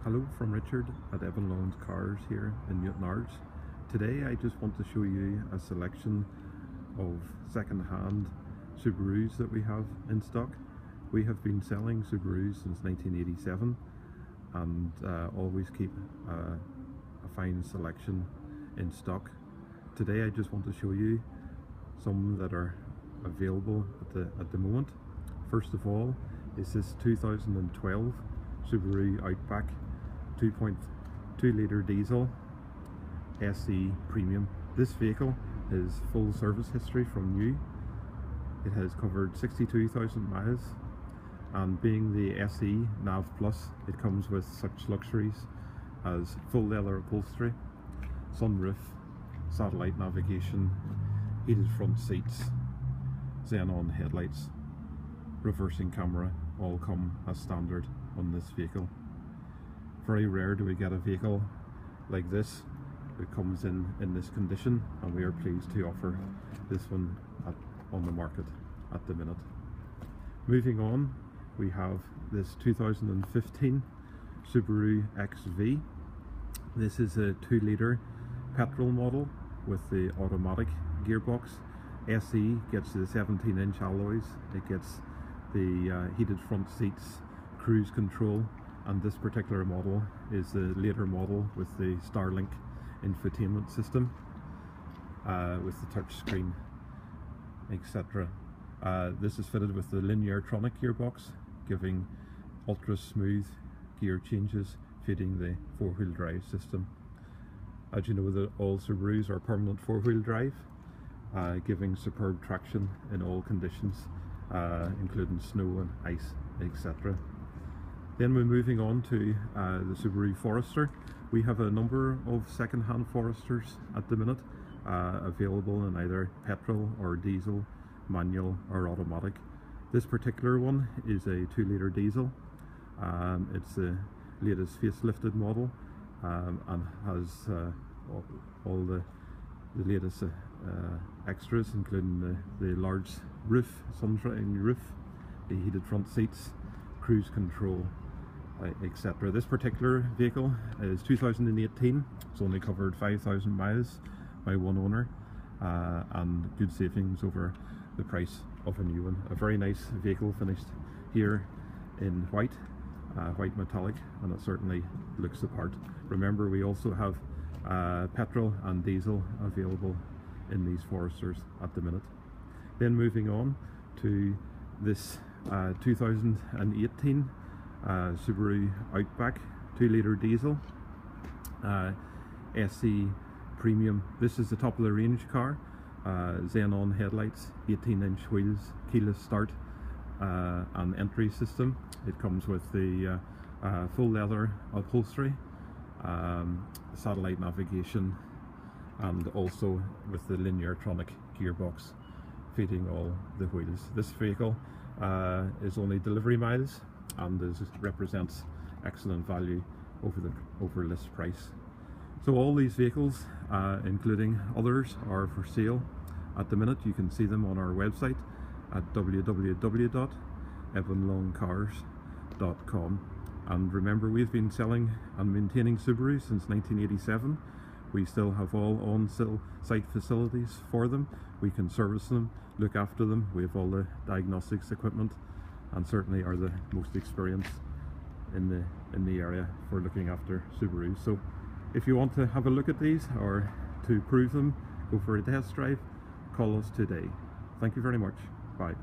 Hello from Richard at Edwin Cars here in Newtownards. Today I just want to show you a selection of second-hand Subarus that we have in stock. We have been selling Subarus since 1987 and always keep a fine selection in stock. Today I just want to show you some that are available at the moment. First of all is this 2012 Subaru Outback 2.2 litre diesel SE Premium. This vehicle is full service history from new. It has covered 62,000 miles, and being the SE Nav Plus, it comes with such luxuries as full leather upholstery, sunroof, satellite navigation, heated front seats, xenon headlights, reversing camera, all come as standard on this vehicle. Very rare do we get a vehicle like this that comes in this condition, and we are pleased to offer this one on the market at the minute. Moving on, we have this 2015 Subaru XV. This is a 2 litre petrol model with the automatic gearbox. SE gets the 17-inch alloys, it gets the heated front seats, cruise control, and this particular model is the later model with the Starlink infotainment system with the touch screen, etc. This is fitted with the Newtownards gearbox, giving ultra smooth gear changes, feeding the 4-wheel drive system. As you know, that all Subarus are permanent 4-wheel drive, giving superb traction in all conditions, including snow and ice, etc. Then we're moving on to the Subaru Forester. We have a number of second-hand Foresters at the minute, available in either petrol or diesel, manual or automatic. This particular one is a 2 litre diesel. It's the latest facelifted model, and has all the latest extras, including the large roof, sun-shine roof, the heated front seats, cruise control, etc. This particular vehicle is 2018. It's only covered 5,000 miles by one owner, and good savings over the price of a new one. A very nice vehicle, finished here in white metallic, and it certainly looks the part. Remember, we also have petrol and diesel available in these Foresters at the minute. Then moving on to this 2018 Subaru Outback 2 litre diesel SE Premium. This is the top of the range car, xenon headlights, 18-inch wheels, keyless start, and entry system. It comes with the full leather upholstery, satellite navigation, and also with the Newtownards gearbox feeding all the wheels. This vehicle is only delivery miles and represents excellent value over list price. So all these vehicles, including others, are for sale at the minute. You can see them on our website at www.edwinlongcars.com. And remember, we've been selling and maintaining Subaru since 1987. We still have all on-site facilities for them. We can service them, look after them. We have all the diagnostics equipment, and certainly are the most experienced in the area for looking after Subarus. So if you want to have a look at these or to prove them, go for a test drive, call us today. Thank you very much. Bye.